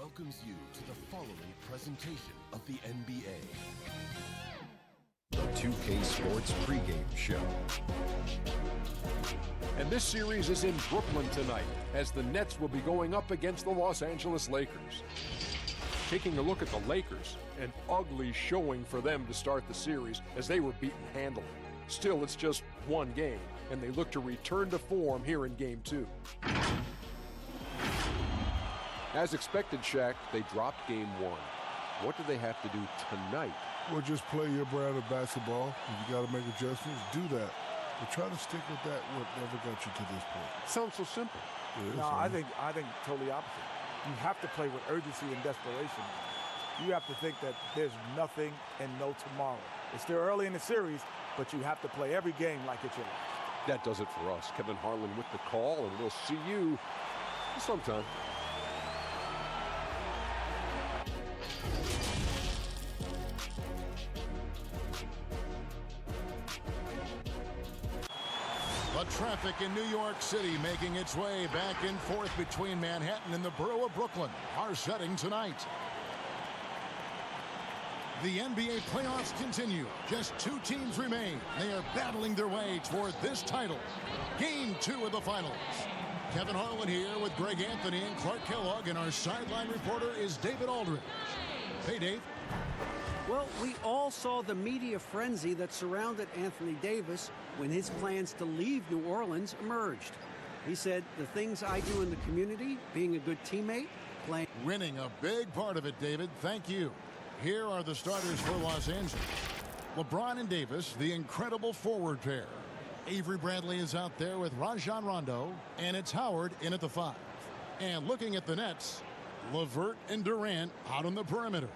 welcomes you to the following presentation of the NBA. The 2K Sports pregame show. And this series is in Brooklyn tonight, as the Nets will be going up against the Los Angeles Lakers. Taking a look at the Lakers, an ugly showing for them to start the series as they were beaten handily. Still, it's just one game, and they look to return to form here in Game 2. As expected, Shaq, they dropped Game 1. What do they have to do tonight? Well, just play your brand of basketball. If you got to make adjustments, do that. But try to stick with that, whatever got you to this point. Sounds so simple. No, I think totally opposite. You have to play with urgency and desperation. You have to think that there's nothing and no tomorrow. It's still early in the series, but you have to play every game like it's your last. That does it for us. Kevin Harlan with the call, and we'll see you sometime. The traffic in New York City making its way back and forth between Manhattan and the borough of Brooklyn. Our setting tonight. The NBA playoffs continue. Just two teams remain. They are battling their way toward this title. Game 2 of the finals. Kevin Harlan here with Greg Anthony and Clark Kellogg, and our sideline reporter is David Aldridge. Hey, Dave. Well, we all saw the media frenzy that surrounded Anthony Davis when his plans to leave New Orleans emerged. He said, the things I do in the community, being a good teammate, playing... Winning a big part of it, David. Thank you. Here are the starters for Los Angeles. LeBron and Davis, the incredible forward pair. Avery Bradley is out there with Rajon Rondo, and it's Howard in at the 5. And looking at the Nets, LeVert and Durant out on the perimeter.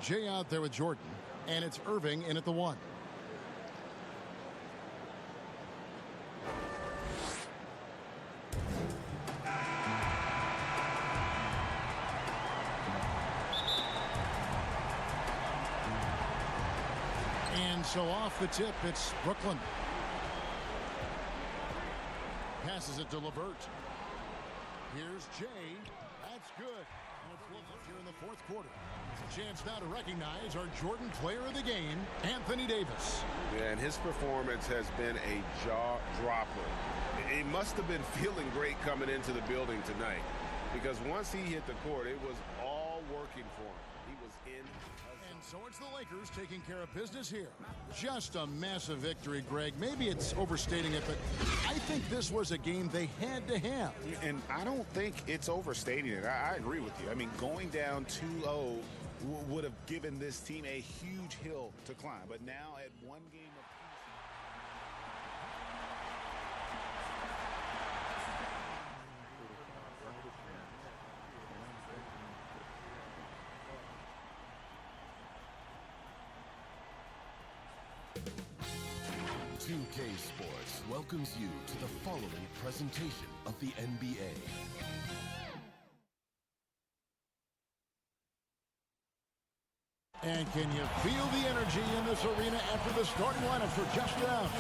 Jay out there with Jordan, and it's Irving in at the 1. And so off the tip, it's Brooklyn. Passes it to LeVert. Here's Jay. That's good. Here in the fourth quarter. It's a chance now to recognize our Jordan player of the game, Anthony Davis. Yeah, and his performance has been a jaw-dropper. He must have been feeling great coming into the building tonight, because once he hit the court, it was all working for him. He was in. And so it's the Lakers taking care of business here. Just a massive victory, Greg. Maybe it's overstating it, but I think this was a game they had to have. And I don't think it's overstating it. I agree with you. I mean, going down 2-0 would have given this team a huge hill to climb. But now at one game apiece. 2K Sports welcomes you to the following presentation of the NBA. And can you feel the energy in this arena after the starting lineups were just announced?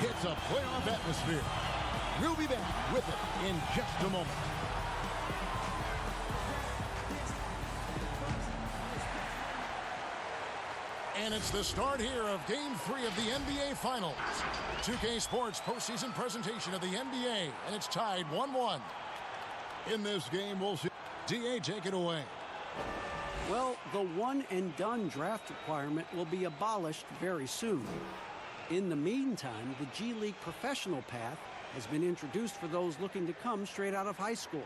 It's a playoff atmosphere. We'll be back with it in just a moment. And it's the start here of Game 3 of the NBA Finals. 2K Sports postseason presentation of the NBA, and it's tied 1-1. In this game, we'll see DA take it away. Well, the one-and-done draft requirement will be abolished very soon. In the meantime, the G League professional path has been introduced for those looking to come straight out of high school.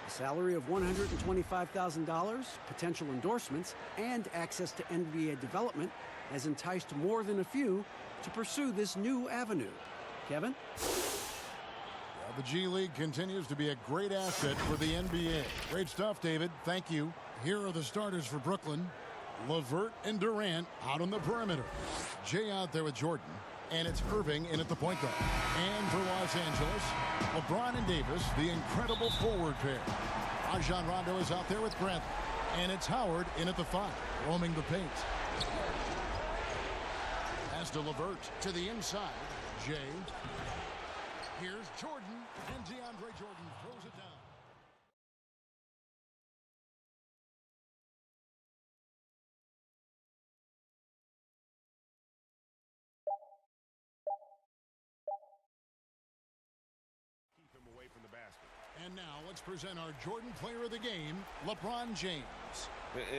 A salary of $125,000, potential endorsements, and access to NBA development has enticed more than a few to pursue this new avenue. Kevin? Well, the G League continues to be a great asset for the NBA. Great stuff, David. Thank you. Here are the starters for Brooklyn. LeVert and Durant out on the perimeter. Jay out there with Jordan. And it's Irving in at the point guard. And for Los Angeles, LeBron and Davis, the incredible forward pair. Rajon Rondo is out there with Bradley. And it's Howard in at the 5, roaming the paint. Pass to LeVert to the inside. Jay. Here's Jordan, and DeAndre Jordan throws it down. And now let's present our Jordan Player of the Game, LeBron James.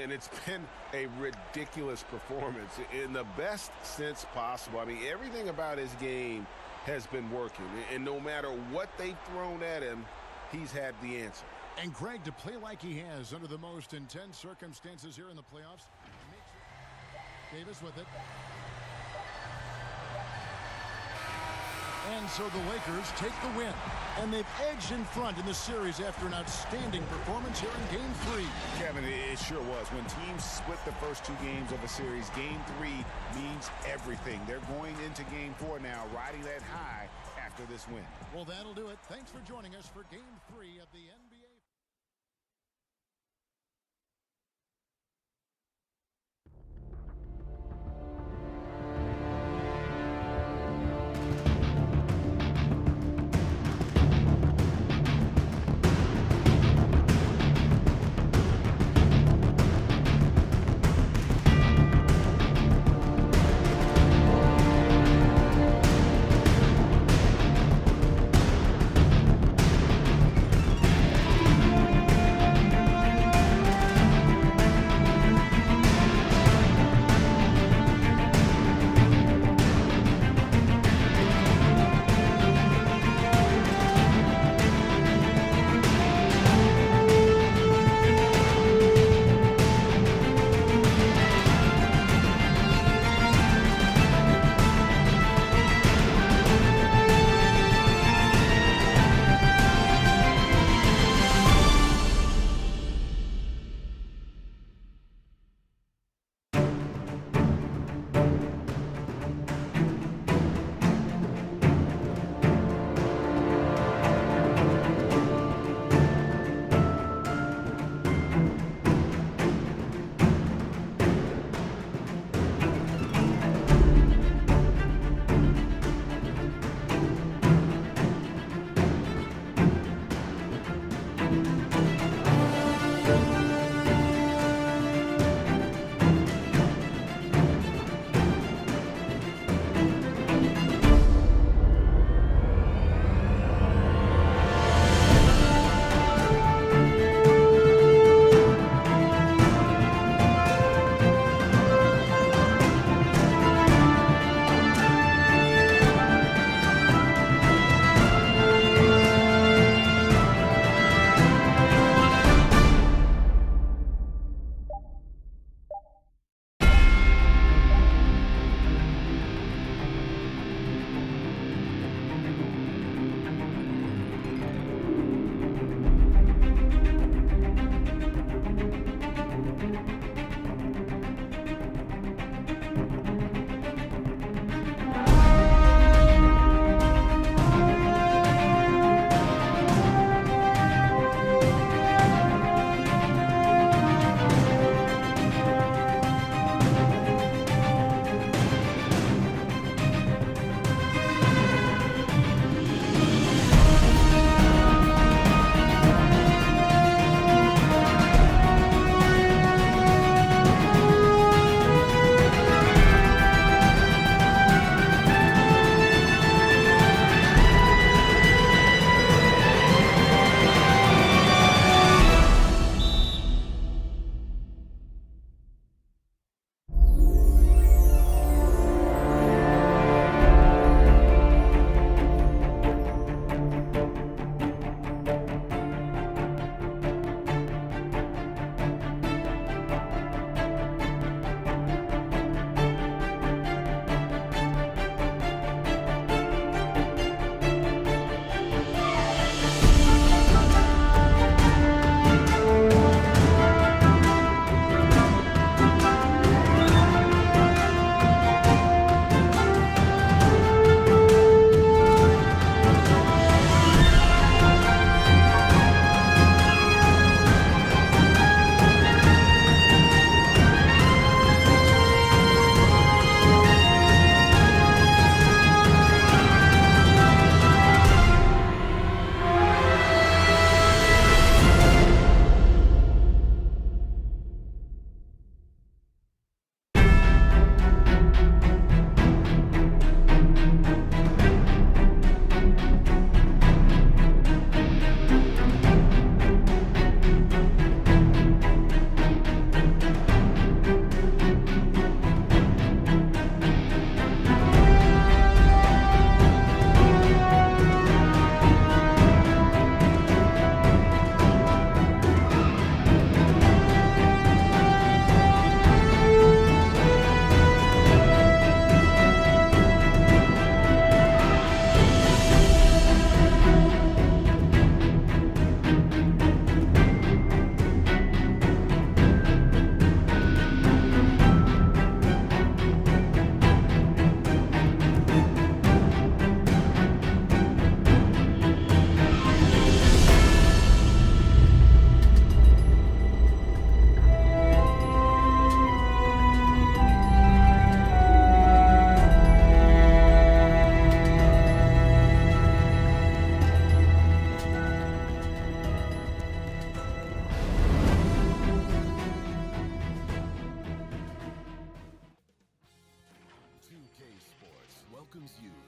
And it's been a ridiculous performance in the best sense possible. I mean, everything about his game has been working. And no matter what they've thrown at him, he's had the answer. And Greg, to play like he has under the most intense circumstances here in the playoffs. Davis with it. And so the Lakers take the win. And they've edged in front in the series after an outstanding performance here in Game 3. Kevin, it sure was. When teams split the first 2 games of a series, Game 3 means everything. They're going into Game 4 now, riding that high after this win. Well, that'll do it. Thanks for joining us for Game 3 of the NBA.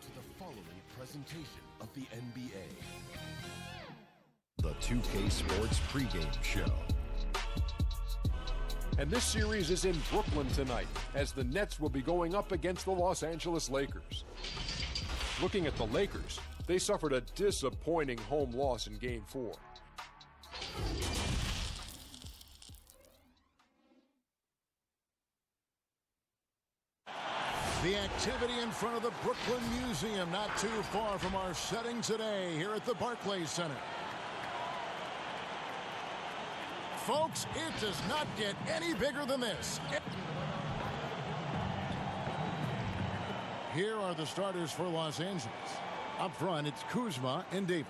to the following presentation of the NBA. The 2K Sports pregame show. And this series is in Brooklyn tonight, as the Nets will be going up against the Los Angeles Lakers. Looking at the Lakers, they suffered a disappointing home loss in Game 4. The activity in front of the Brooklyn Museum, not too far from our setting today here at the Barclays Center. Folks, it does not get any bigger than this. Here are the starters for Los Angeles. Up front, it's Kuzma and Davis.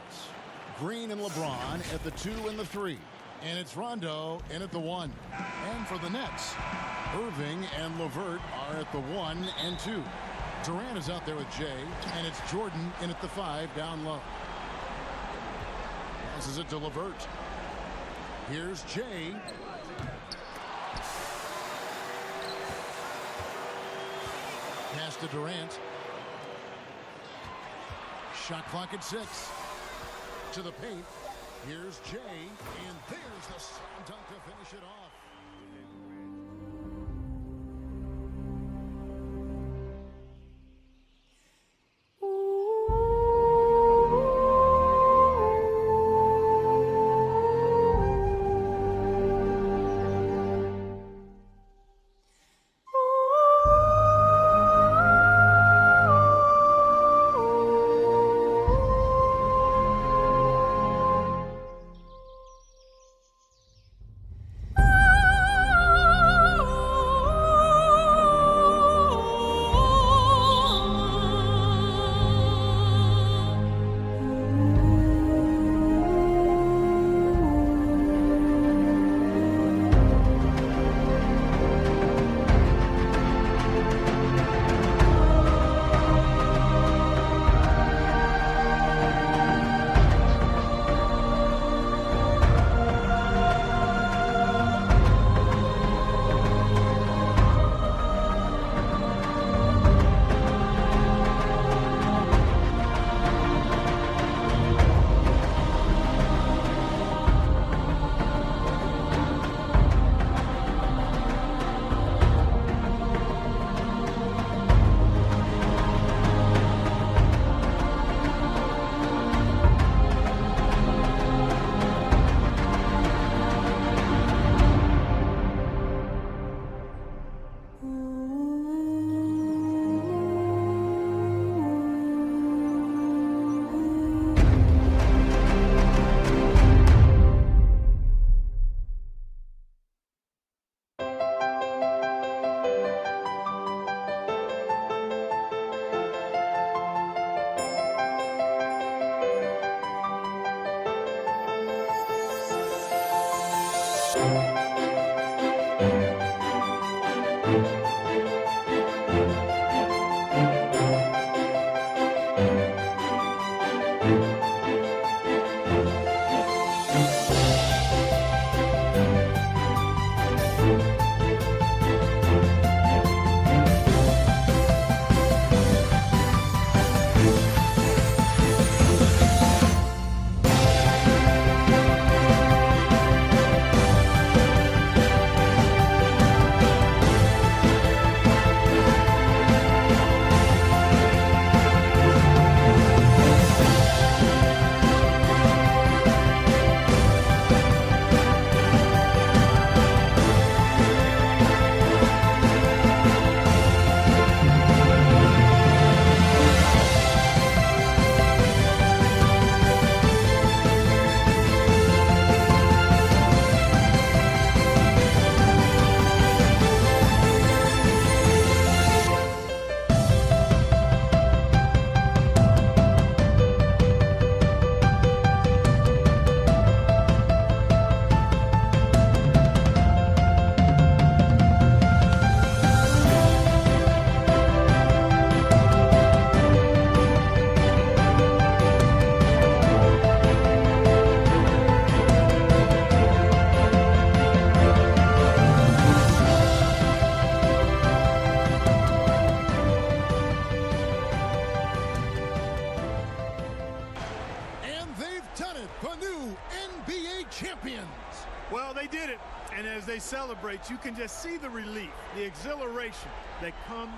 Green and LeBron at the 2 and the 3. And it's Rondo in at the 1. And for the Nets, Irving and LeVert are at the 1 and 2. Durant is out there with Jay, and it's Jordan in at the 5 down low. Passes it to LeVert. Here's Jay. Pass to Durant. Shot clock at 6. To the paint. Here's Jay, and there's the slam dunk to finish it off. champions. Well, they did it. And as they celebrate, you can just see the relief, the exhilaration that comes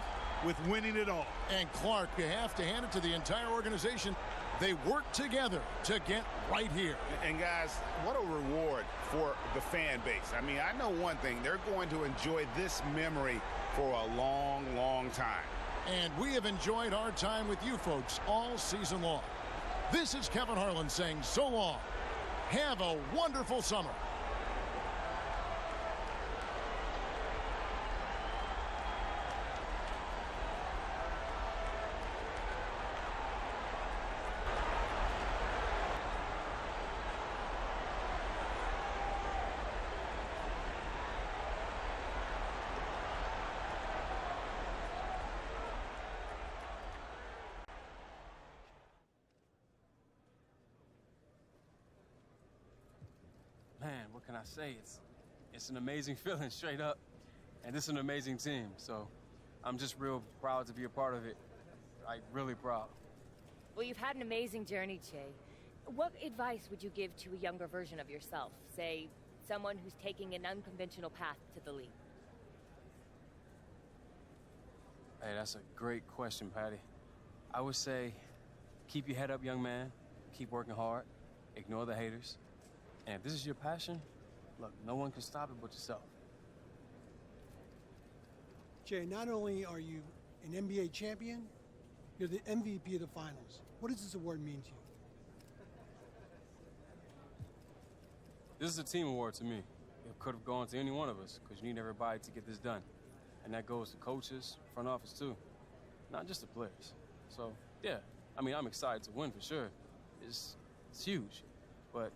with winning it all. And Clark, you have to hand it to the entire organization. They work together to get right here. And guys, what a reward for the fan base. I mean, I know one thing. They're going to enjoy this memory for a long, long time. And we have enjoyed our time with you folks all season long. This is Kevin Harlan saying so long. Have a wonderful summer. Man, what can I say? It's an amazing feeling, straight up. And this is an amazing team, so I'm just real proud to be a part of it. Like, really proud. Well, you've had an amazing journey, Che. What advice would you give to a younger version of yourself? Say, someone who's taking an unconventional path to the league. Hey, that's a great question, Patty. I would say, keep your head up, young man. Keep working hard. Ignore the haters. And if this is your passion, look, no one can stop it but yourself. Jay, not only are you an NBA champion, you're the MVP of the finals. What does this award mean to you? This is a team award to me. It could have gone to any one of us, because you need everybody to get this done. And that goes to coaches, front office too, not just the players. So, yeah, I mean, I'm excited to win for sure. It's huge, but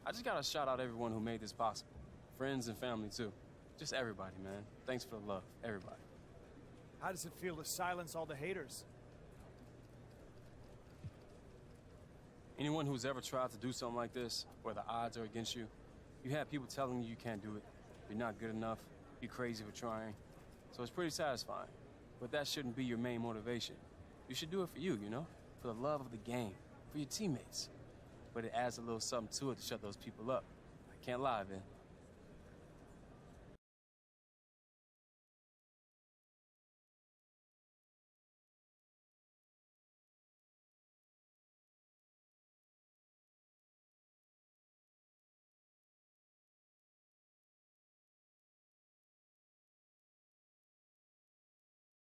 I just gotta shout out everyone who made this possible. Friends and family, too. Just everybody, man. Thanks for the love, everybody. How does it feel to silence all the haters? Anyone who's ever tried to do something like this, where the odds are against you, you have people telling you can't do it, you're not good enough, you're crazy for trying. So it's pretty satisfying. But that shouldn't be your main motivation. You should do it for you, you know? For the love of the game, for your teammates. But it adds a little something to it to shut those people up. I can't lie, man.